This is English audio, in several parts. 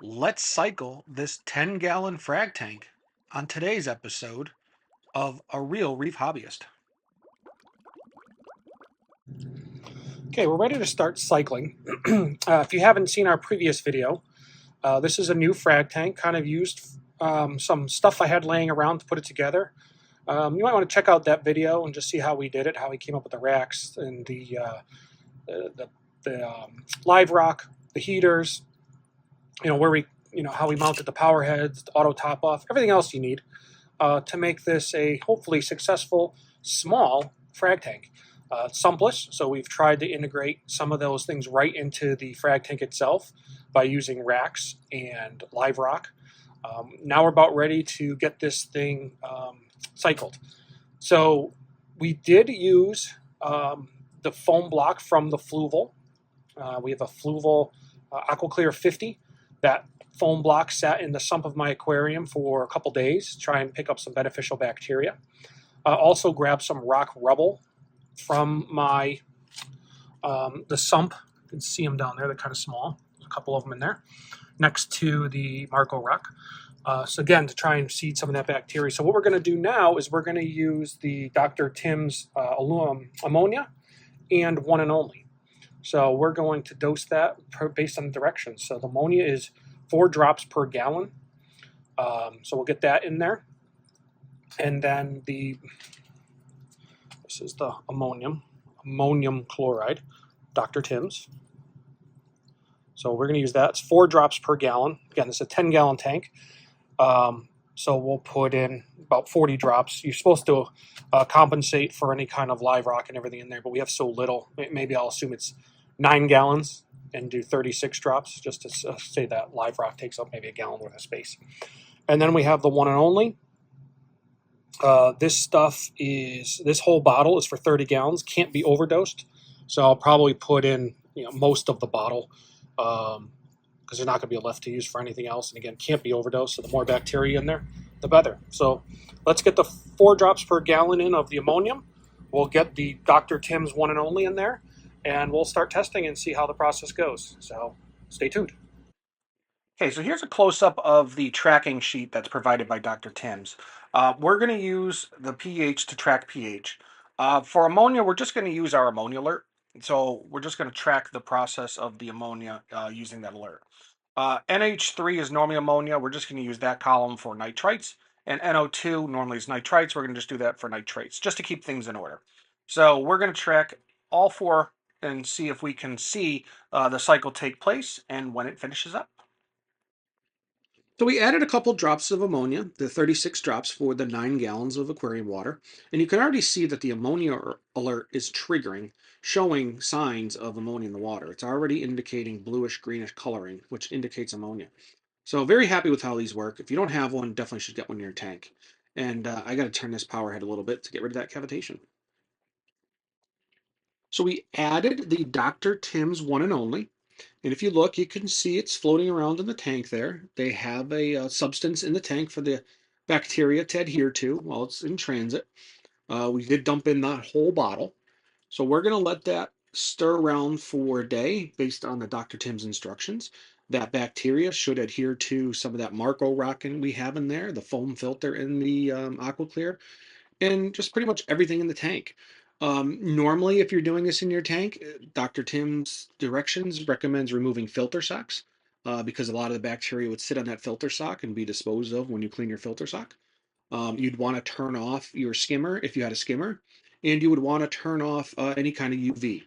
Let's cycle this 10-gallon frag tank on today's episode of A Real Reef Hobbyist. Okay, we're ready to start cycling. If you haven't seen our previous video, this is a new frag tank, kind of used some stuff I had laying around to put it together. You might want to check out that video and just see how we did it, how we came up with the racks and the live rock, the heaters, how we mounted the power heads, the auto top off, everything else you need to make this a hopefully successful small frag tank. Sumpless, so we've tried to integrate some of those things right into the frag tank itself by using racks and live rock. Now we're about ready to get this thing cycled. So we did use the foam block from the Fluval. We have a Fluval AquaClear 50. That foam block sat in the sump of my aquarium for a couple days, try and pick up some beneficial bacteria. Also grabbed some rock rubble from my the sump. You can see them down there. They're kind of small. There's a couple of them in there next to the Marco rock. So again, to try and seed some of that bacteria. So what we're going to do now is we're going to use the Dr. Tim's ammonia and one and only. So we're going to dose that based on the directions. So the ammonia is 4 drops per gallon. So we'll get that in there. And then this is the ammonium chloride, Dr. Tim's. So we're going to use that. It's 4 drops per gallon. Again, it's a 10-gallon tank. So we'll put in about 40 drops. You're supposed to compensate for any kind of live rock and everything in there, but we have so little. Maybe I'll assume it's 9 gallons and do 36 drops, just to say that live rock takes up maybe a gallon worth of space. And then we have the one and only. This whole bottle is for 30 gallons, can't be overdosed. So I'll probably put in most of the bottle because there's not going to be left to use for anything else. And again, can't be overdosed. So the more bacteria in there, the better. So let's get the 4 drops per gallon in of the ammonium. We'll get the Dr. Tim's one and only in there, and we'll start testing and see how the process goes. So stay tuned. Okay, so here's a close-up of the tracking sheet that's provided by Dr. Tim's. We're going to use the pH to track pH. For ammonia, we're just going to use our ammonia alert. So we're just going to track the process of the ammonia using that alert. NH3 is normally ammonia. We're just going to use that column for nitrites. And NO2 normally is nitrites. We're going to just do that for nitrates, just to keep things in order. So we're going to track all 4 and see if we can see the cycle take place and when it finishes up. So we added a couple drops of ammonia, the 36 drops for the 9 gallons of aquarium water. And you can already see that the ammonia alert is triggering, showing signs of ammonia in the water. It's already indicating bluish greenish coloring, which indicates ammonia. So very happy with how these work. If you don't have one, definitely should get one in your tank. And I got to turn this power head a little bit to get rid of that cavitation. So we added the Dr. Tim's one and only. And if you look, you can see it's floating around in the tank there. They have a substance in the tank for the bacteria to adhere to while it's in transit. We did dump in that whole bottle. So we're going to let that stir around for a day based on the Dr. Tim's instructions. That bacteria should adhere to some of that Marco rockin we have in there, the foam filter in the AquaClear, and just pretty much everything in the tank. Normally, if you're doing this in your tank, Dr. Tim's directions recommends removing filter socks because a lot of the bacteria would sit on that filter sock and be disposed of when you clean your filter sock. You'd want to turn off your skimmer if you had a skimmer, and you would want to turn off any kind of UV.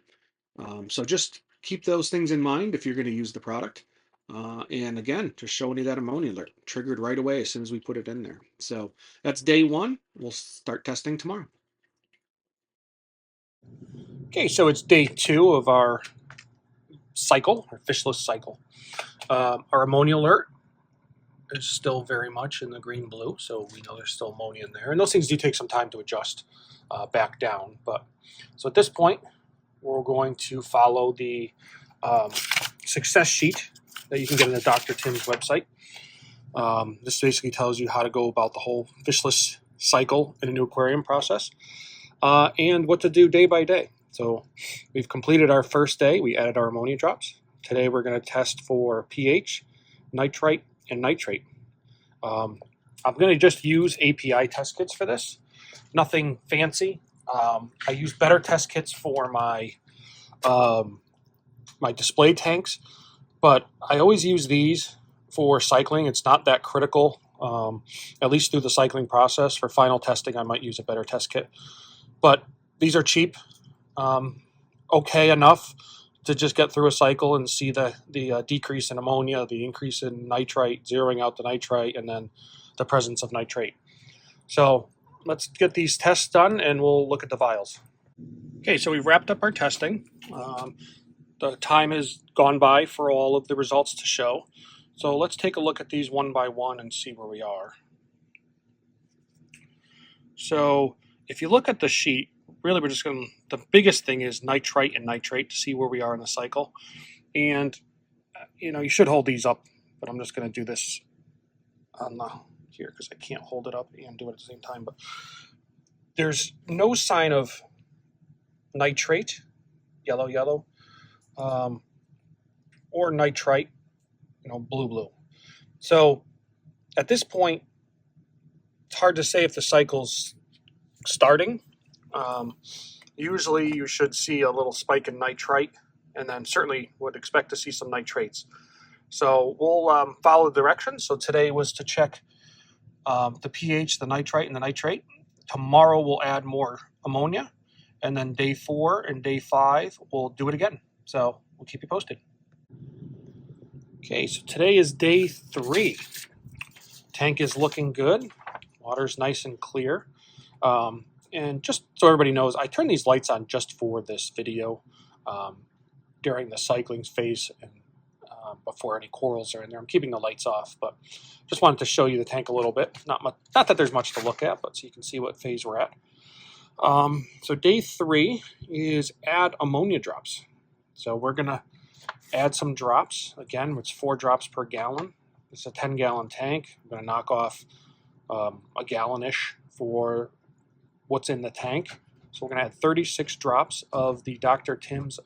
So just keep those things in mind if you're going to use the product. And again, just showing you that ammonia alert triggered right away as soon as we put it in there. So that's day 1. We'll start testing tomorrow. Okay, so it's day 2 of our cycle, our fishless cycle. Our ammonia alert is still very much in the green-blue, so we know there's still ammonia in there. And those things do take some time to adjust back down. But so at this point, we're going to follow the success sheet that you can get on the Dr. Tim's website. This basically tells you how to go about the whole fishless cycle in a new aquarium process and what to do day by day. So we've completed our first day. We added our ammonia drops. Today we're going to test for pH nitrite, and nitrate. I'm going to just use API test kits for this. Nothing fancy. I use better test kits for my my display tanks, but I always use these for cycling. It's not that critical, at least through the cycling process. For final testing, I might use a better test kit. But these are cheap, okay enough to just get through a cycle and see the decrease in ammonia, the increase in nitrite, zeroing out the nitrite, and then the presence of nitrate. So let's get these tests done and we'll look at the vials. Okay, so we've wrapped up our testing. The time has gone by for all of the results to show. So let's take a look at these one by one and see where we are. So if you look at the sheet, really we're just going to, the biggest thing is nitrite and nitrate to see where we are in the cycle. And, you know, you should hold these up, but I'm just going to do this on the here because I can't hold it up and do it at the same time. But there's no sign of nitrate, yellow, or nitrite, blue. So at this point, it's hard to say if the cycle's starting. Usually you should see a little spike in nitrite, and then certainly would expect to see some nitrates. So we'll follow the directions. So today was to check the pH, the nitrite, and the nitrate. Tomorrow we'll add more ammonia, and then day 4 and day 5 we'll do it again. So we'll keep you posted. Okay, so today is day 3. Tank is looking good. Water's nice and clear. And just so everybody knows, I turn these lights on just for this video during the cycling phase and before any corals are in there. I'm keeping the lights off, but just wanted to show you the tank a little bit. Not that there's much to look at, but so you can see what phase we're at. So day 3 is add ammonia drops. So we're going to add some drops. Again, it's 4 drops per gallon. It's a 10-gallon tank. I'm going to knock off a gallon-ish for what's in the tank. So we're going to add 36 drops of the Dr. Tim's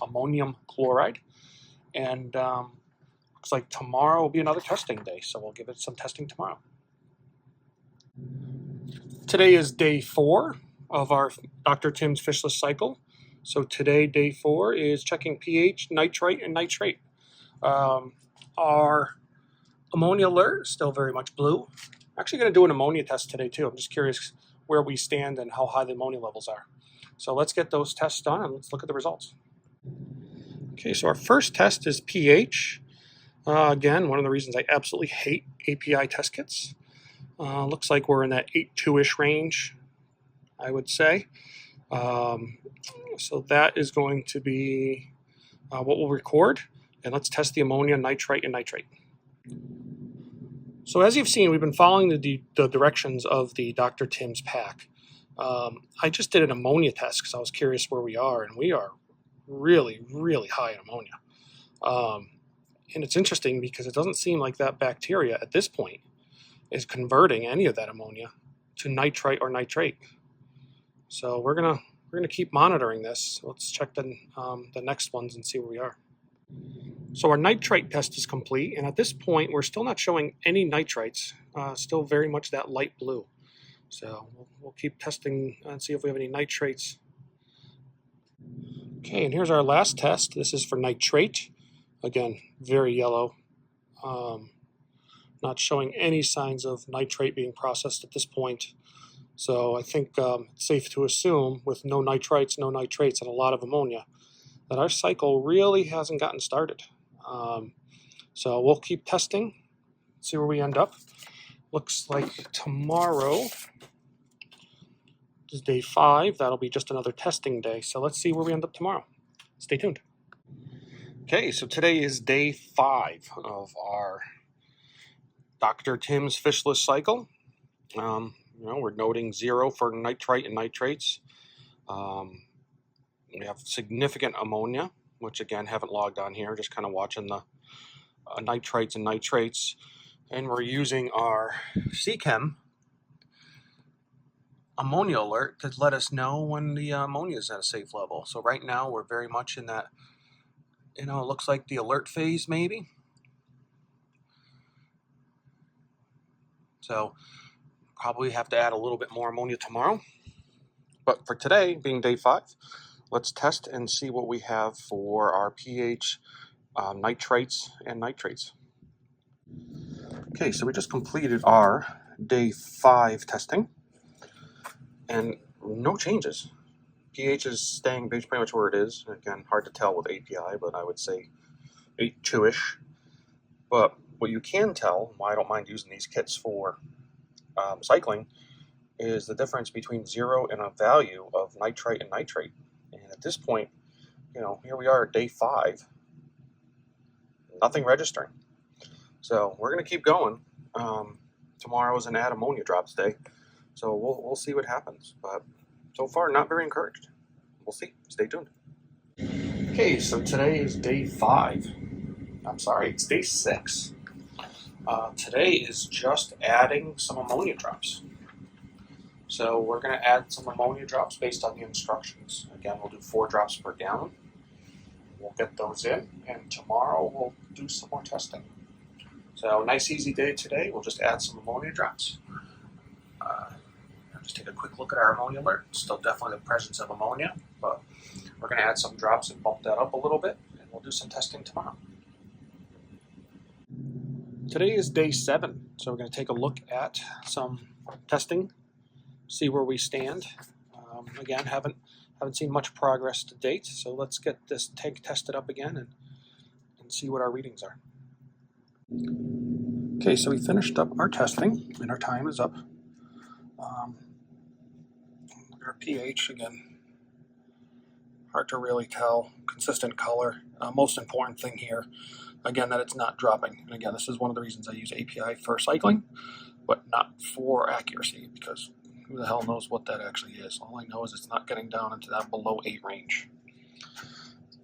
ammonium chloride. And looks like tomorrow will be another testing day, so we'll give it some testing tomorrow. Today is day 4 of our Dr. Tim's Fishless cycle. So today, day 4, is checking pH, nitrite, and nitrate. Our ammonia alert is still very much blue. I'm actually going to do an ammonia test today too. I'm just curious where we stand and how high the ammonia levels are. So let's get those tests done and let's look at the results. Okay, so our first test is pH. Again, one of the reasons I absolutely hate API test kits. Looks like we're in that 8.2-ish range, I would say. So that is going to be what we'll record. And let's test the ammonia, nitrite, and nitrate. So as you've seen, we've been following the directions of the Dr. Tim's pack. I just did an ammonia test because I was curious where we are, and we are really, really high in ammonia. And it's interesting because it doesn't seem like that bacteria at this point is converting any of that ammonia to nitrite or nitrate. So we're gonna keep monitoring this. Let's check the next ones and see where we are. So our nitrite test is complete, and at this point we're still not showing any nitrites. Still very much that light blue. So we'll keep testing and see if we have any nitrates. Okay, and here's our last test. This is for nitrate. Again, very yellow. Not showing any signs of nitrate being processed at this point. So I think it's safe to assume, with no nitrites, no nitrates, and a lot of ammonia, that our cycle really hasn't gotten started. So we'll keep testing, see where we end up. Looks like tomorrow is day 5. That'll be just another testing day. So let's see where we end up tomorrow. Stay tuned. Okay, so today is day 5 of our Dr. Tim's Fishless cycle. We're noting 0 for nitrite and nitrates. We have significant ammonia, which again haven't logged on here, just kind of watching the nitrites and nitrates. And we're using our CChem ammonia alert to let us know when the ammonia is at a safe level. So right now we're very much in that, it looks like the alert phase maybe. So probably have to add a little bit more ammonia tomorrow. But for today, being day 5, let's test and see what we have for our pH, nitrites, and nitrates. Okay, so we just completed our day 5 testing, and no changes. pH is staying pretty much where it is. Again, hard to tell with API, but I would say 8.2-ish. But what you can tell, why I don't mind using these kits for cycling, is the difference between 0 and a value of nitrite and nitrate. And at this point, here we are at day 5, nothing registering. So we're going to keep going. Tomorrow is an add ammonia drops day, so we'll see what happens. But so far, not very encouraged. We'll see. Stay tuned. Okay, so today is day 5. I'm sorry, it's day 6. Today is just adding some ammonia drops. So we're going to add some ammonia drops based on the instructions. Again, we'll do 4 drops per gallon. We'll get those in, and tomorrow we'll do some more testing. So nice easy day today. We'll just add some ammonia drops. Just take a quick look at our ammonia alert. Still definitely the presence of ammonia, but we're going to add some drops and bump that up a little bit, and we'll do some testing tomorrow. Today is day 7, so we're going to take a look at some testing, see where we stand. Again, haven't seen much progress to date, so let's get this tank tested up again and see what our readings are. Okay, so we finished up our testing, and our time is up. Look at our pH again. Hard to really tell. Consistent color. Most important thing here, again, that it's not dropping. And again, this is one of the reasons I use API for cycling, but not for accuracy, because who the hell knows what that actually is. All I know is it's not getting down into that below 8 range.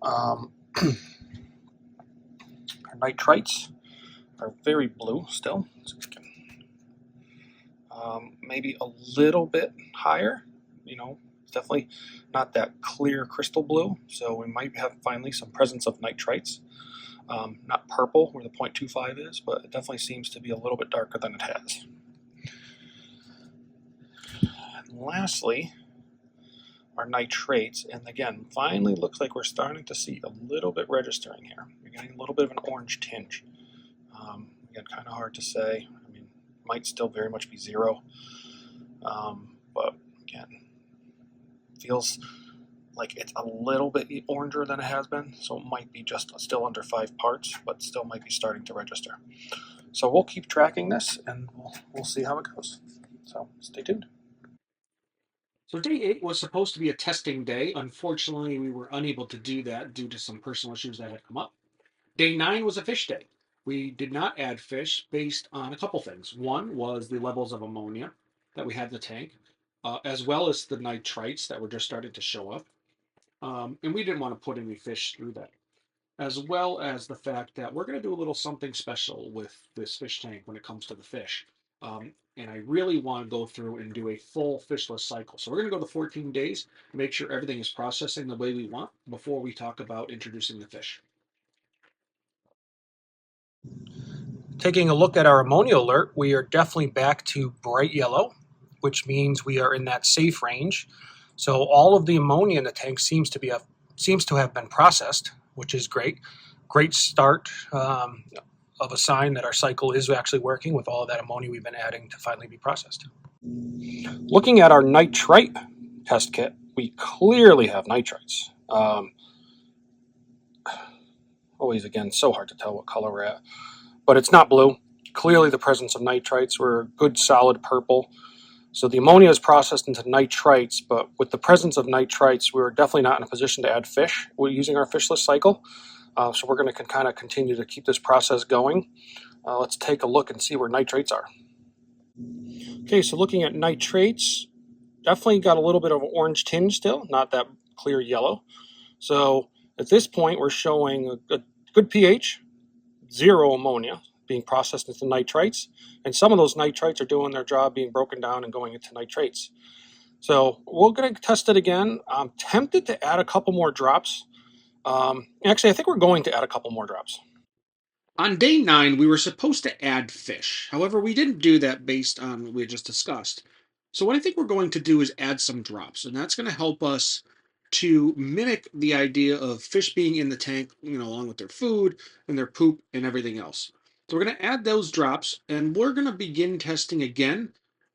Our nitrites are very blue still. So we can, maybe a little bit higher, definitely not that clear crystal blue. So we might have finally some presence of nitrites. Not purple where the 0.25 is, but it definitely seems to be a little bit darker than it has. And lastly, our nitrates, and again, finally looks like we're starting to see a little bit registering here. You're getting a little bit of an orange tinge. Again, kind of hard to say. I mean, might still very much be 0, but again, feels like it's a little bit oranger than it has been, so it might be just still under 5 parts, but still might be starting to register. So we'll keep tracking this, and we'll see how it goes. So stay tuned. So day 8 was supposed to be a testing day. Unfortunately, we were unable to do that due to some personal issues that had come up. Day 9 was a fish day. We did not add fish based on a couple things. One was the levels of ammonia that we had in the tank, as well as the nitrites that were just starting to show up. And we didn't want to put any fish through that, as well as the fact that we're going to do a little something special with this fish tank when it comes to the fish. And I really want to go through and do a full fishless cycle. So we're going to go to 14 days, make sure everything is processing the way we want before we talk about introducing the fish. Taking a look at our ammonia alert, we are definitely back to bright yellow, which means we are in that safe range. So all of the ammonia in the tank seems to have been processed, which is great. Great start of a sign that our cycle is actually working with all of that ammonia we've been adding to finally be processed. Looking at our nitrite test kit, we clearly have nitrites. Always, again, so hard to tell what color we're at. But it's not blue. Clearly the presence of nitrites. We're a good solid purple. So the ammonia is processed into nitrites, but with the presence of nitrites, we're definitely not in a position to add fish. We're using our fishless cycle. So we're going to kind of continue to keep this process going. Let's take a look and see where nitrates are. Okay, so looking at nitrates, definitely got a little bit of an orange tinge still, not that clear yellow. So at this point, we're showing a good pH, 0 ammonia being processed into nitrites, and some of those nitrites are doing their job being broken down and going into nitrates. So we're going to test it again. I'm tempted to add a couple more drops. Actually, I think we're going to add a couple more drops. On day 9, we were supposed to add fish. However, we didn't do that based on what we had just discussed. So, what I think we're going to do is add some drops, and that's going to help us to mimic the idea of fish being in the tank, along with their food and their poop and everything else. So, we're going to add those drops, and we're going to begin testing again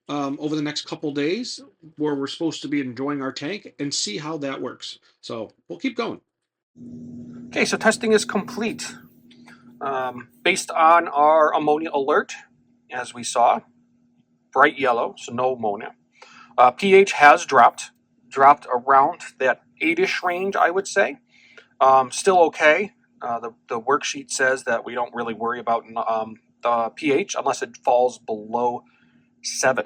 over the next couple days where we're supposed to be enjoying our tank and see how that works. So, we'll keep going. Okay, so testing is complete. Based on our ammonia alert, as we saw, bright yellow, so no ammonia. pH has dropped around that 8-ish range, I would say. Still okay. The worksheet says that we don't really worry about the pH unless it falls below 7.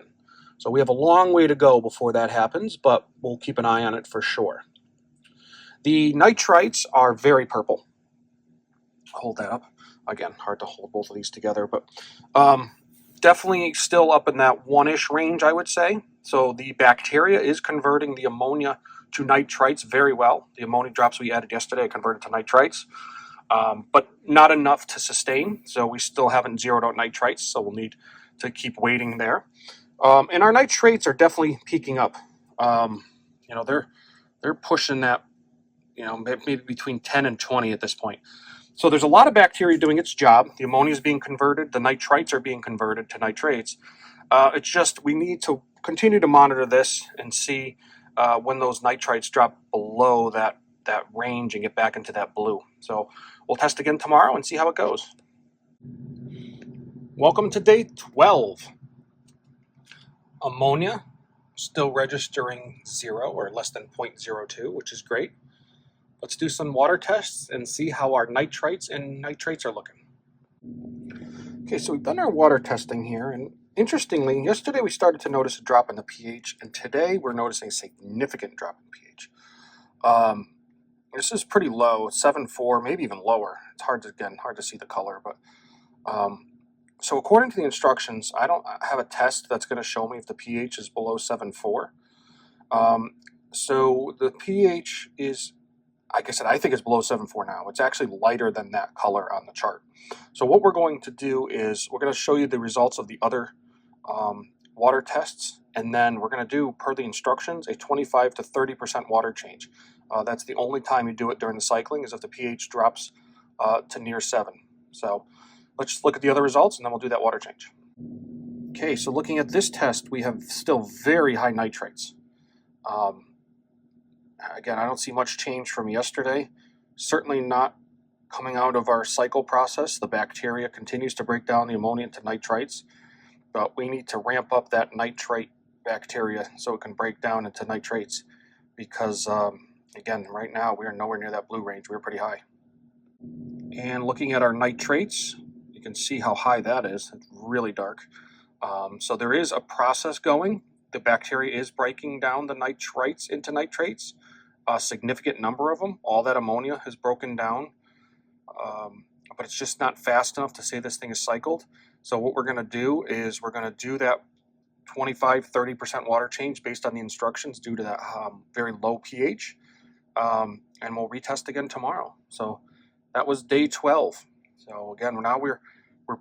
So we have a long way to go before that happens, but we'll keep an eye on it for sure. The nitrites are very purple. Hold that up. Again, hard to hold both of these together, but definitely still up in that 1-ish range, I would say. So the bacteria is converting the ammonia to nitrites very well. The ammonia drops we added yesterday converted to nitrites, but not enough to sustain. So we still haven't zeroed out nitrites, so we'll need to keep waiting there. And our nitrates are definitely peaking up. They're pushing that, maybe between 10 and 20 at this point. So there's a lot of bacteria doing its job. The ammonia is being converted. The nitrites are being converted to nitrates. It's just we need to continue to monitor this and see when those nitrites drop below that range and get back into that blue. So we'll test again tomorrow and see how it goes. Welcome to day 12. Ammonia still registering 0 or less than 0.02, which is great. Let's do some water tests and see how our nitrites and nitrates are looking. Okay, so we've done our water testing here, and interestingly, yesterday we started to notice a drop in the pH, and today we're noticing a significant drop in pH. This is pretty low, 7.4, maybe even lower. It's hard to see the color, but so according to the instructions, I don't have a test that's going to show me if the pH is below 7.4. So the pH is, like I said, I think it's below 7.4 now. It's actually lighter than that color on the chart. So what we're going to do is we're going to show you the results of the other water tests, and then we're going to do, per the instructions, a 25 to 30% water change. That's the only time you do it during the cycling, is if the pH drops to near 7. So let's just look at the other results, and then we'll do that water change. Okay, so looking at this test, we have still very high nitrates. Again, I don't see much change from yesterday. Certainly not coming out of our cycle process. The bacteria continues to break down the ammonia into nitrites, but we need to ramp up that nitrite bacteria so it can break down into nitrates because, again, right now we are nowhere near that blue range. We're pretty high. And looking at our nitrates, you can see how high that is. It's really dark. So there is a process going. The bacteria is breaking down the nitrites into nitrates. A significant number of them. All that ammonia has broken down, but it's just not fast enough to say this thing is cycled. So what we're going to do is we're going to do that 25-30% water change based on the instructions due to that very low pH, and we'll retest again tomorrow. So that was day 12. So again, now we're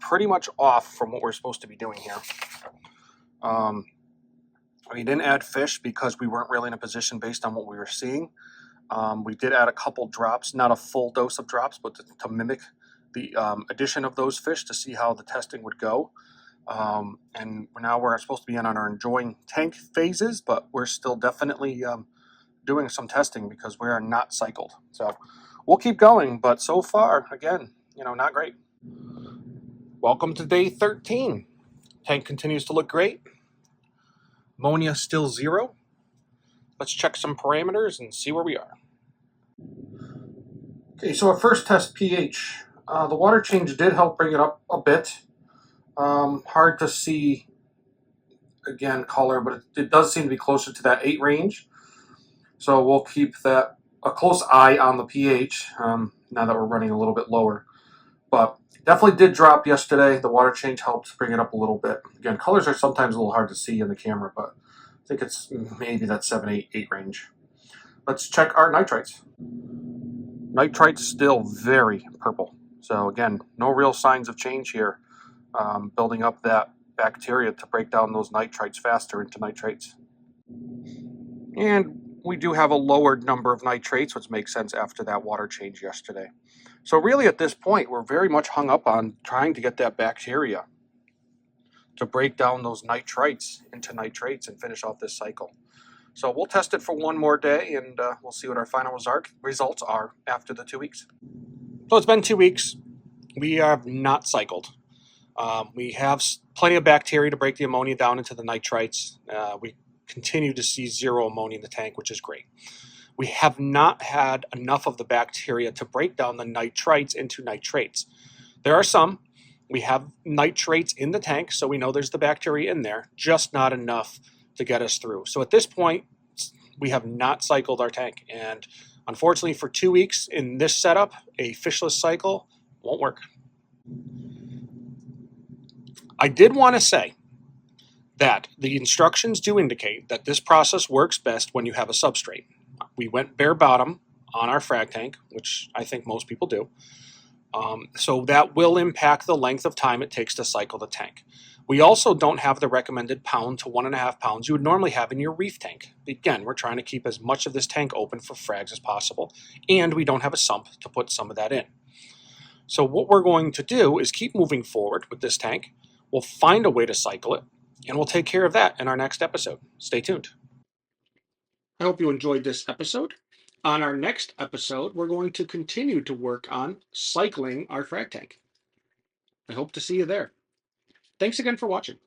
pretty much off from what we're supposed to be doing here. We didn't add fish because we weren't really in a position based on what we were seeing. We did add a couple drops, not a full dose of drops, but to mimic the addition of those fish to see how the testing would go. And now we're supposed to be in on our enjoying tank phases, but we're still definitely doing some testing because we are not cycled. So we'll keep going, but so far, again, not great. Welcome to day 13. Tank continues to look great. Ammonia still 0. Let's check some parameters and see where we are. Okay, so our first test pH. The water change did help bring it up a bit. Hard to see, again, color, but it does seem to be closer to that 8 range. So we'll keep a close eye on the pH now that we're running a little bit lower. But definitely did drop yesterday. The water change helped bring it up a little bit. Again, colors are sometimes a little hard to see in the camera, but I think it's maybe that 7, 8 range. Let's check our nitrites. Nitrites still very purple. So again, no real signs of change here, building up that bacteria to break down those nitrites faster into nitrates. And we do have a lowered number of nitrates, which makes sense after that water change yesterday. So really at this point, we're very much hung up on trying to get that bacteria to break down those nitrites into nitrates and finish off this cycle. So we'll test it for one more day, and we'll see what our final results are after the 2 weeks. So it's been 2 weeks. We have not cycled. We have plenty of bacteria to break the ammonia down into the nitrites. We continue to see zero ammonia in the tank, which is great. We have not had enough of the bacteria to break down the nitrites into nitrates. There are some. We have nitrates in the tank, so we know there's the bacteria in there, just not enough to get us through. So at this point, we have not cycled our tank. And unfortunately, for 2 weeks in this setup, a fishless cycle won't work. I did want to say that the instructions do indicate that this process works best when you have a substrate. We went bare bottom on our frag tank, which I think most people do. So that will impact the length of time it takes to cycle the tank. We also don't have the recommended pound to 1.5 pounds you would normally have in your reef tank. Again, we're trying to keep as much of this tank open for frags as possible, and we don't have a sump to put some of that in. So what we're going to do is keep moving forward with this tank. We'll find a way to cycle it, and we'll take care of that in our next episode. Stay tuned. I hope you enjoyed this episode. On our next episode, we're going to continue to work on cycling our frag tank. I hope to see you there. Thanks again for watching.